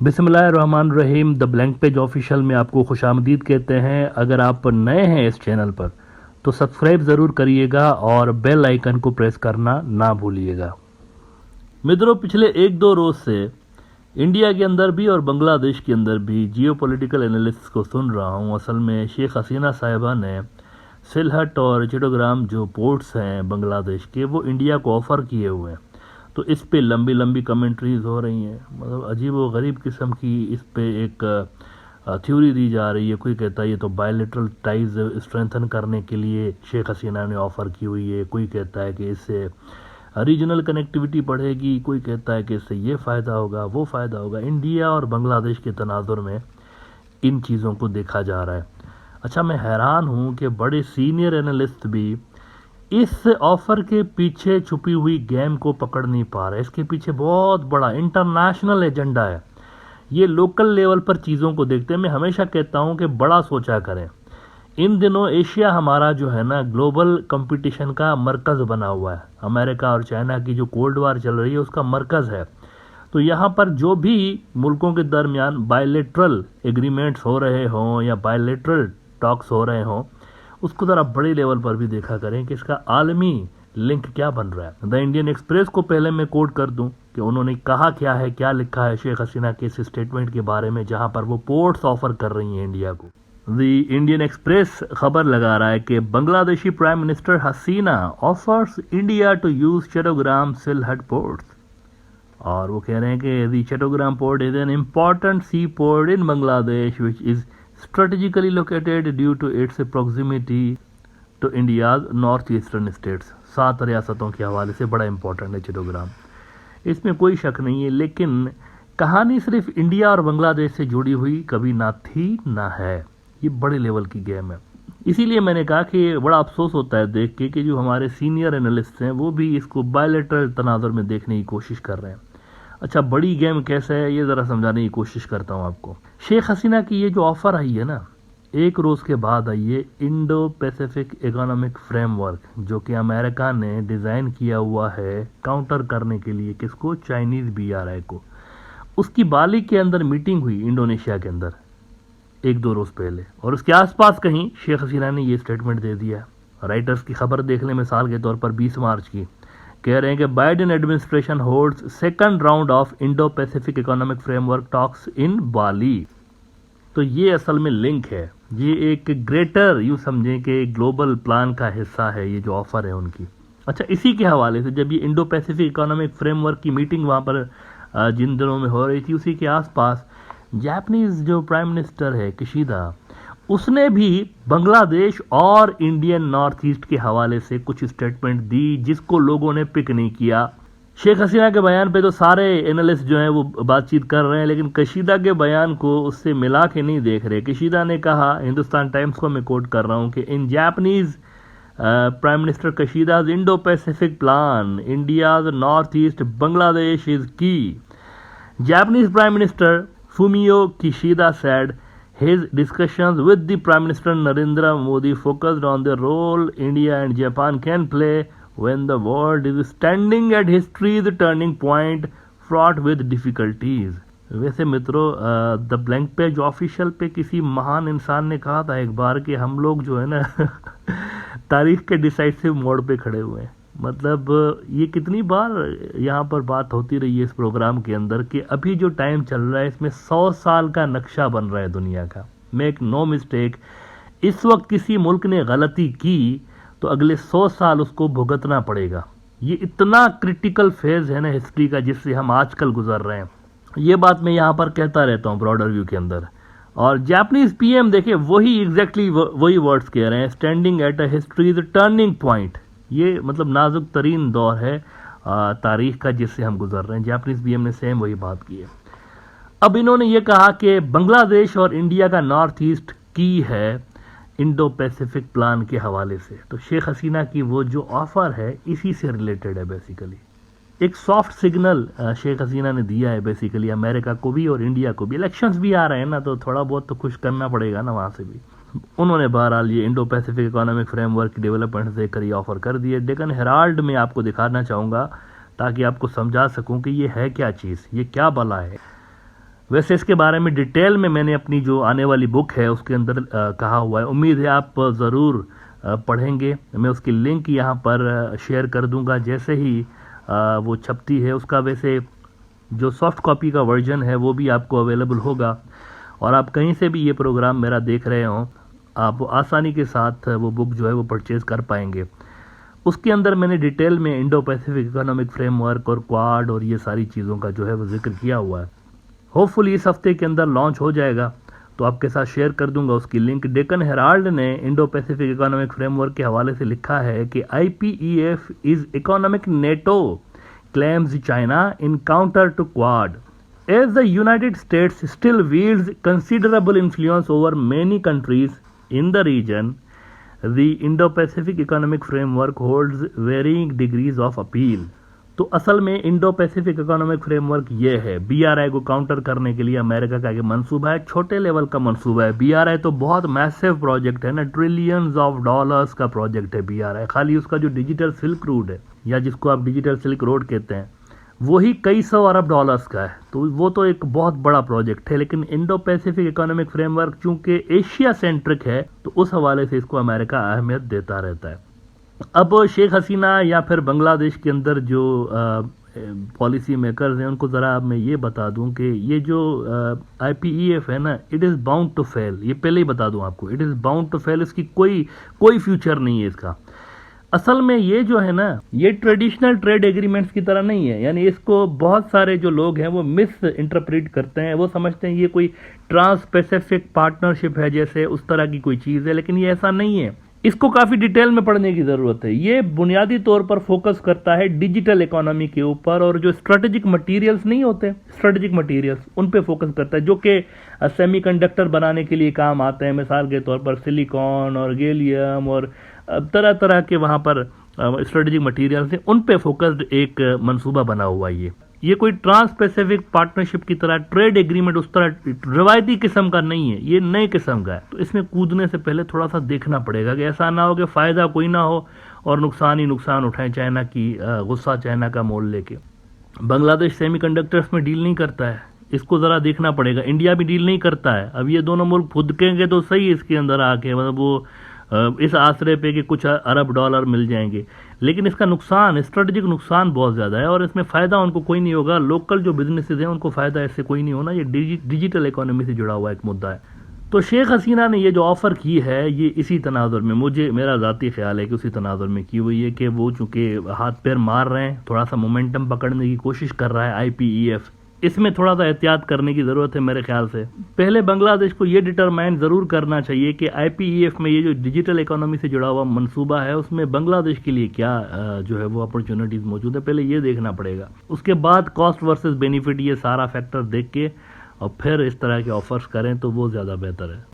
बिस्मिल्लाहिर्रहमानिर्रहीम। The blank page official में आपको खुशामदीद कहते हैं। अगर आप नए हैं इस चैनल पर तो सब्सक्राइब ज़रूर करिएगा और बेल आइकन को प्रेस करना ना भूलिएगा। मित्रों, पिछले एक दो रोज़ से इंडिया के अंदर भी और बांग्लादेश के अंदर भी जियोपॉलिटिकल एनालिस्ट को सुन रहा हूँ। असल में शेख हसीना साहिबा ने सिलहट और चिटोग्राम जो पोर्ट्स हैं बांग्लादेश के, वो इंडिया को ऑफ़र किए हुए हैं। तो इस पे लंबी लंबी कमेंट्रीज हो रही हैं। मतलब अजीब व गरीब किस्म की इस पे एक थ्योरी दी जा रही है। कोई कहता है ये तो बायलैटरल टाइज स्ट्रेंथन करने के लिए शेख हसीना ने ऑफ़र की हुई है। कोई कहता है कि इससे रीजनल कनेक्टिविटी बढ़ेगी। कोई कहता है कि इससे ये फ़ायदा होगा, वो फ़ायदा होगा। इंडिया और बांग्लादेश के तनाजुर में इन चीज़ों को देखा जा रहा है। अच्छा, मैं हैरान हूँ कि बड़े सीनियर एनालिस्ट भी इस ऑफर के पीछे छुपी हुई गेम को पकड़ नहीं पा रहे। इसके पीछे बहुत बड़ा इंटरनेशनल एजेंडा है। ये लोकल लेवल पर चीज़ों को देखते हैं। मैं हमेशा कहता हूँ कि बड़ा सोचा करें। इन दिनों एशिया हमारा जो है ना, ग्लोबल कंपटीशन का मरकज़ बना हुआ है। अमेरिका और चाइना की जो कोल्ड वार चल रही है उसका मरकज़ है। तो यहाँ पर जो भी मुल्कों के दरमियान बायलैटरल एग्रीमेंट्स हो रहे हों या बायलैटरल टॉक्स हो रहे हों, उसको ज़रा बड़े लेवल पर भी देखा करें कि इसका आलमी लिंक क्या बन रहा है। द इंडियन एक्सप्रेस को पहले मैं कोट कर दूं कि उन्होंने कहा क्या है, क्या लिखा है शेख हसीना के इस स्टेटमेंट के बारे में, जहां पर वो पोर्ट्स ऑफर कर रही हैं इंडिया को। द इंडियन एक्सप्रेस खबर लगा रहा है कि Bangladeshi prime minister Hasina offers India to use Chattogram Sylhet ports. और वो कह रहे हैं कि the Chattogram port is an important sea port in Bangladesh which is strategically located due to its proximity to India's north eastern states. 7 रियासतों के हवाले से बड़ा इंपॉर्टेंट है चिटोग्राम, इसमें कोई शक नहीं है। लेकिन कहानी सिर्फ इंडिया और बांग्लादेश से जुड़ी हुई कभी ना थी ना है। ये बड़े लेवल की गेम है। इसीलिए मैंने कहा कि बड़ा अफसोस होता है देख के कि जो हमारे सीनियर एनालिस्ट हैं वो भी इसको बायलैटरल तनाजुर में देखने की कोशिश कर रहे हैं। अच्छा, बड़ी गेम कैसे है ये ज़रा समझाने की कोशिश करता हूँ आपको। शेख हसीना की ये जो ऑफ़र आई है ना, एक रोज़ के बाद आई है इंडो पैसिफिक इकोनॉमिक फ्रेमवर्क, जो कि अमेरिका ने डिज़ाइन किया हुआ है काउंटर करने के लिए किसको, चाइनीज़ BRI को। उसकी बाली के अंदर मीटिंग हुई इंडोनेशिया के अंदर एक दो रोज़ पहले, और उसके आसपास कहीं शेख हसीना ने ये स्टेटमेंट दे दिया। राइटर्स की खबर देख लें मिसाल के तौर पर 20 मार्च की, कह रहे हैं कि Biden administration holds second round of Indo Pacific economic framework talks in Bali. तो ये असल में लिंक है। ये एक ग्रेटर, यूँ समझें कि ग्लोबल प्लान का हिस्सा है ये जो ऑफर है उनकी। अच्छा, इसी के हवाले से जब ये इंडो पैसिफिक इकोनॉमिक फ्रेमवर्क की मीटिंग वहाँ पर जिन दिनों में हो रही थी, उसी के आसपास जापानीज जो प्राइम मिनिस्टर है किशिदा, उसने भी बांग्लादेश और इंडियन नॉर्थ ईस्ट के हवाले से कुछ स्टेटमेंट दी, जिसको लोगों ने पिक नहीं किया। शेख हसीना के बयान पे तो सारे एनालिस्ट जो हैं वो बातचीत कर रहे हैं, लेकिन कशीदा के बयान को उससे मिला के नहीं देख रहे। कशीदा ने कहा, हिंदुस्तान टाइम्स को मैं कोट कर रहा हूँ, कि in Japanese prime minister Kishida's Indo Pacific plan India's north east Bangladesh is key. Japanese prime minister Fumio Kishida said his discussions with the Prime Minister Narendra Modi focused on the role India and Japan can play when the world is standing at history's turning point fraught with difficulties। वैसे मित्रों, the blank page official पे किसी महान इंसान ने कहा था एक बार कि हम लोग जो है ना तारीख के डिसाइसिव मोड़ पे खड़े हुए हैं। मतलब ये कितनी बार यहाँ पर बात होती रही है इस प्रोग्राम के अंदर कि अभी जो टाइम चल रहा है इसमें 100 साल का नक्शा बन रहा है दुनिया का। मेक नो मिस्टेक, इस वक्त किसी मुल्क ने गलती की तो अगले 100 साल उसको भुगतना पड़ेगा। ये इतना क्रिटिकल फेज है ना हिस्ट्री का जिससे हम आजकल गुजर रहे हैं। ये बात मैं यहाँ पर कहता रहता हूँ ब्रॉडर व्यू के अंदर। और जापानीज PM देखिए वही एग्जैक्टली वही वर्ड्स कह रहे हैं, standing at a histories turning point. ये मतलब नाजुक तरीन दौर है तारीख का जिससे हम गुजर रहे हैं। जापानीज PM ने सेम वही बात की है। अब इन्होंने ये कहा कि बांग्लादेश और इंडिया का नॉर्थ ईस्ट की है इंडो पैसिफिक प्लान के हवाले से। तो शेख हसीना की वो जो ऑफर है इसी से रिलेटेड है। बेसिकली एक सॉफ्ट सिग्नल शेख हसीना ने दिया है बेसिकली अमेरिका को भी और इंडिया को भी। इलेक्शंस भी आ रहे हैं ना, तो थोड़ा बहुत तो खुश करना पड़ेगा ना वहाँ से भी। उन्होंने बहरहाल ये इंडो पैसिफिक इकोनॉमिक फ्रेमवर्क की डेवलपमेंट देकर ये ऑफर कर दिए। डेक्कन हेराल्ड में आपको दिखाना चाहूँगा ताकि आपको समझा सकूँ कि ये है क्या चीज़, ये क्या बला है। वैसे इसके बारे में डिटेल में मैंने अपनी जो आने वाली बुक है उसके अंदर कहा हुआ है। उम्मीद है आप ज़रूर पढ़ेंगे। मैं उसकी लिंक यहाँ पर शेयर कर दूंगा जैसे ही वो छपती है। उसका वैसे जो सॉफ्ट कॉपी का वर्जन है वो भी आपको अवेलेबल होगा, और आप कहीं से भी ये प्रोग्राम मेरा देख रहे हों, आप आसानी के साथ वो बुक जो है वो परचेज़ कर पाएंगे। उसके अंदर मैंने डिटेल में इंडो पैसिफिक इकोनॉमिक फ्रेमवर्क और क्वाड और ये सारी चीज़ों का जो है वो जिक्र किया हुआ है। होपफुली इस हफ्ते के अंदर लॉन्च हो जाएगा, तो आपके साथ शेयर कर दूंगा उसकी लिंक। डेक्कन हेराल्ड ने इंडो पैसिफिक इकोनॉमिक फ्रेमवर्क के हवाले से लिखा है कि IPEF is economic NATO claims China in counter to Quad. As the United States still wields considerable influence over many countries in the region, the Indo-Pacific Economic Framework holds varying degrees of appeal. तो असल में Indo Pacific economic framework ये है, BRI को counter करने के लिए America का एक मंसूबा है, छोटे लेवल का मंसूबा है। BRI तो बहुत मैसिव प्रोजेक्ट है ना, ट्रिलियंस ऑफ डॉलर्स का प्रोजेक्ट है BRI। खाली उसका जो डिजिटल सिल्क रूट है, या जिसको आप डिजिटल सिल्क रोड कहते हैं, वही कई सौ अरब डॉलर्स का है। तो वो तो एक बहुत बड़ा प्रोजेक्ट है। लेकिन इंडो पैसिफिक इकोनॉमिक फ्रेमवर्क चूंकि एशिया सेंट्रिक है, तो उस हवाले से इसको अमेरिका अहमियत देता रहता है। अब शेख हसीना या फिर बांग्लादेश के अंदर जो पॉलिसी मेकर्स हैं, उनको ज़रा मैं ये बता दूं कि ये जो IPEF है ना, it is bound to fail. ये पहले ही बता दूं आपको, it is bound to fail. इसकी कोई फ्यूचर नहीं है इसका। असल में ये जो है ना, ये ट्रेडिशनल ट्रेड एग्रीमेंट्स की तरह नहीं है। यानी इसको बहुत सारे जो लोग हैं वो मिस इंटरप्रेट करते हैं। वो समझते हैं ये कोई ट्रांस पैसिफिक पार्टनरशिप है, जैसे उस तरह की कोई चीज़ है, लेकिन ये ऐसा नहीं है। इसको काफ़ी डिटेल में पढ़ने की ज़रूरत है। ये बुनियादी तौर पर फोकस करता है डिजिटल इकोनॉमी के ऊपर, और जो स्ट्रेटेजिक मटेरियल्स नहीं होते, स्ट्रेटेजिक मटेरियल्स, उन पे फोकस करता है, जो कि सेमीकंडक्टर बनाने के लिए काम आते हैं। मिसाल के तौर पर सिलिकॉन और गैलियम और तरह तरह के वहाँ पर स्ट्रेटेजिक मटेरियल्स हैं, उन पे फोकस्ड एक मंसूबा बना हुआ है। ये कोई ट्रांस पैसिफिक पार्टनरशिप की तरह ट्रेड एग्रीमेंट उस तरह रिवायती किस्म का नहीं है, ये नए किस्म का है। तो इसमें कूदने से पहले थोड़ा सा देखना पड़ेगा कि ऐसा ना हो कि फ़ायदा कोई ना हो और नुकसान ही नुकसान उठाएं, चाइना की गुस्सा चाइना का मोल लेके। बांग्लादेश सेमीकंडक्टर्स में डील नहीं करता है, इसको ज़रा देखना पड़ेगा। इंडिया भी डील नहीं करता है। अब ये दोनों मुल्क फुदकेंगे तो सही इसके अंदर आके, मतलब वो इस आसरे पे कि कुछ अरब डॉलर मिल जाएंगे, लेकिन इसका नुकसान, स्ट्रेटेजिक नुकसान बहुत ज़्यादा है, और इसमें फ़ायदा उनको कोई नहीं होगा। लोकल जो बिजनेसेस हैं उनको फ़ायदा इससे कोई नहीं होना। ये डिजिटल इकोनॉमी से जुड़ा हुआ एक मुद्दा है। तो शेख हसीना ने ये जो ऑफ़र की है, ये इसी तनाजुर में, मेरा ज़ाती ख्याल है कि उसी तनाजुर में की हुई है कि वो चूँकि हाथ पैर मार रहे हैं, थोड़ा सा मोमेंटम पकड़ने की कोशिश कर रहा है IPEF। इसमें थोड़ा सा एहतियात करने की ज़रूरत है मेरे ख्याल से। पहले बांग्लादेश को ये डिटरमाइन ज़रूर करना चाहिए कि IPEF में ये जो डिजिटल इकोनॉमी से जुड़ा हुआ मंसूबा है, उसमें बांग्लादेश के लिए क्या जो है वो अपॉर्चुनिटीज़ मौजूद है, पहले ये देखना पड़ेगा। उसके बाद कॉस्ट वर्सेस बेनिफिट, ये सारा फैक्टर देख के और फिर इस तरह के ऑफर्स करें तो वो ज़्यादा बेहतर है।